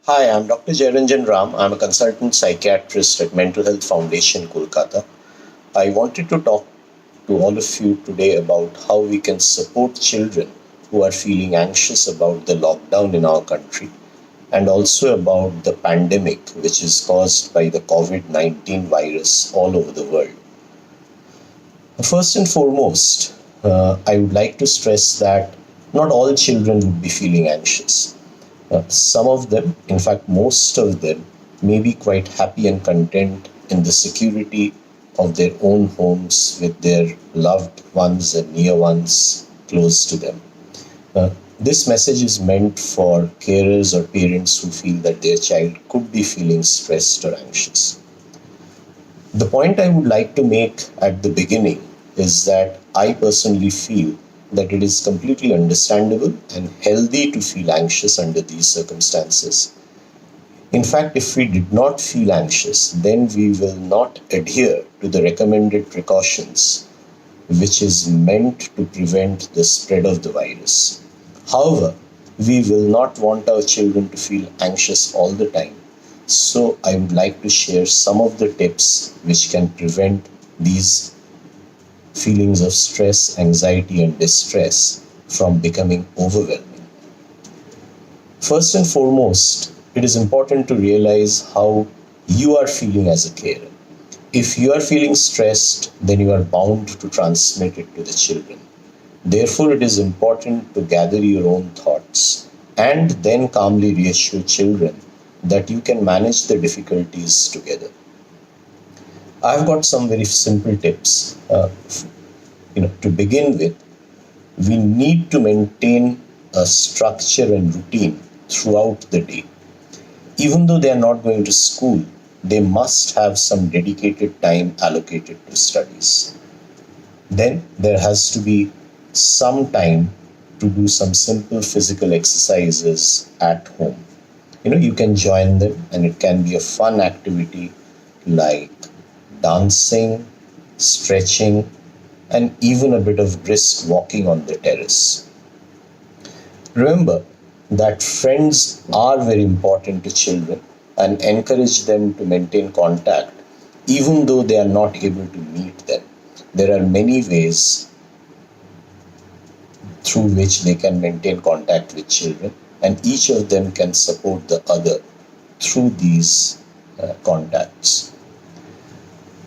Hi, I'm Dr. Ranjan Ram. I'm a consultant psychiatrist at Mental Health Foundation, Kolkata. I wanted to talk to all of you today about how we can support children who are feeling anxious about the lockdown in our country and also about the pandemic which is caused by the COVID-19 virus all over the world. First and foremost, I would like to stress that not all children would be feeling anxious. Some of them, in fact, most of them, may be quite happy and content in the security of their own homes with their loved ones and near ones close to them. This message is meant for carers or parents who feel that their child could be feeling stressed or anxious. The point I would like to make at the beginning is that I personally feel that it is completely understandable and healthy to feel anxious under these circumstances. In fact, if we did not feel anxious, then we will not adhere to the recommended precautions, which is meant to prevent the spread of the virus. However, we will not want our children to feel anxious all the time. So, I would like to share some of the tips which can prevent these feelings of stress, anxiety, and distress from becoming overwhelming. First and foremost, it is important to realize how you are feeling as a carer. If you are feeling stressed, then you are bound to transmit it to the children. Therefore, it is important to gather your own thoughts and then calmly reassure children that you can manage the difficulties together. I've got some very simple tips. To begin with, we need to maintain a structure and routine throughout the day. Even though they are not going to school, they must have some dedicated time allocated to studies. Then there has to be some time to do some simple physical exercises at home. You can join them, and it can be a fun activity like dancing, stretching, and even a bit of brisk walking on the terrace. Remember that friends are very important to children, and encourage them to maintain contact even though they are not able to meet them. There are many ways through which they can maintain contact with children, and each of them can support the other through these contacts.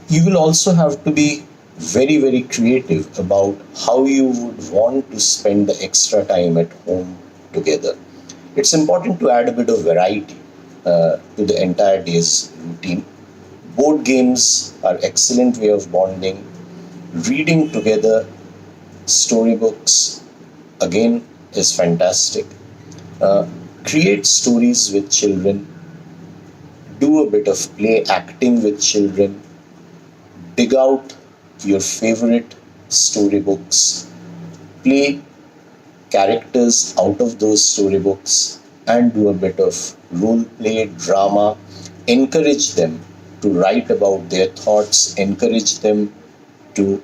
You will also have to be very, very creative about how you would want to spend the extra time at home together. It's important to add a bit of variety to the entire day's routine. Board games are excellent way of bonding. Reading together storybooks again is fantastic. Create stories with children. Do a bit of play acting with children. Dig out your favorite storybooks. Play characters out of those storybooks and do a bit of role play, drama. Encourage them to write about their thoughts. Encourage them to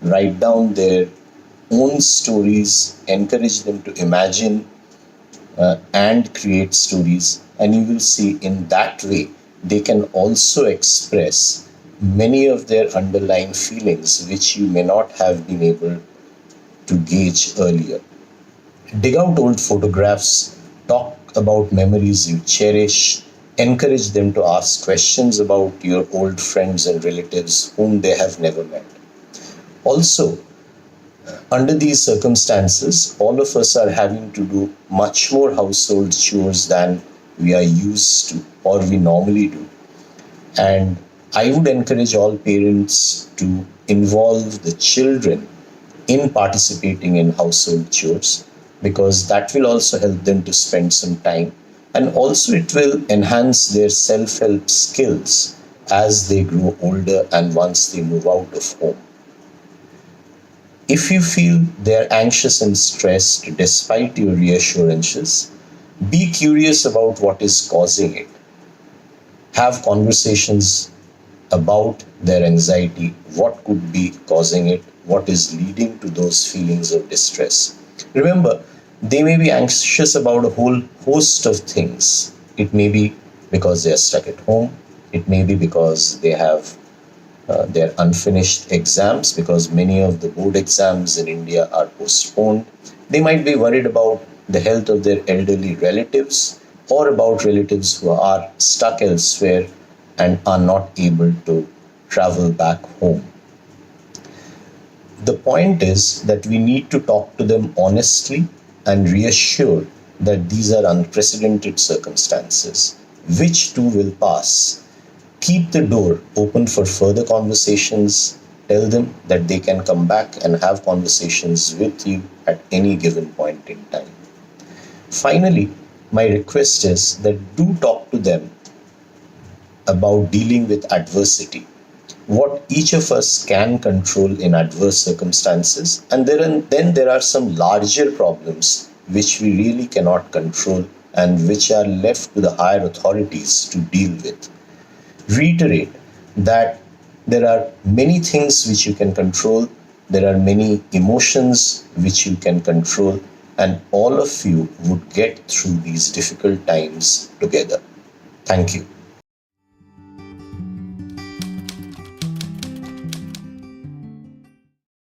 write down their own stories. Encourage them to imagine and create stories. And you will see in that way they can also express many of their underlying feelings which you may not have been able to gauge earlier. Dig out old photographs, talk about memories you cherish, encourage them to ask questions about your old friends and relatives whom they have never met. Also, under these circumstances, all of us are having to do much more household chores than we are used to or we normally do. And I would encourage all parents to involve the children in participating in household chores, because that will also help them to spend some time, and also it will enhance their self-help skills as they grow older and once they move out of home. If you feel they are anxious and stressed despite your reassurances, be curious about what is causing it. Have conversations about their anxiety, what could be causing it, what is leading to those feelings of distress. Remember, they may be anxious about a whole host of things. It may be because they are stuck at home. It may be because they have their unfinished exams, because many of the board exams in India are postponed. They might be worried about the health of their elderly relatives or about relatives who are stuck elsewhere and are not able to travel back home. The point is that we need to talk to them honestly and reassure that these are unprecedented circumstances, which too will pass. Keep the door open for further conversations. Tell them that they can come back and have conversations with you at any given point in time. Finally, my request is that do talk to them about dealing with adversity, what each of us can control in adverse circumstances, and then there are some larger problems which we really cannot control and which are left to the higher authorities to deal with. Reiterate that there are many things which you can control, there are many emotions which you can control, and all of you would get through these difficult times together. Thank you.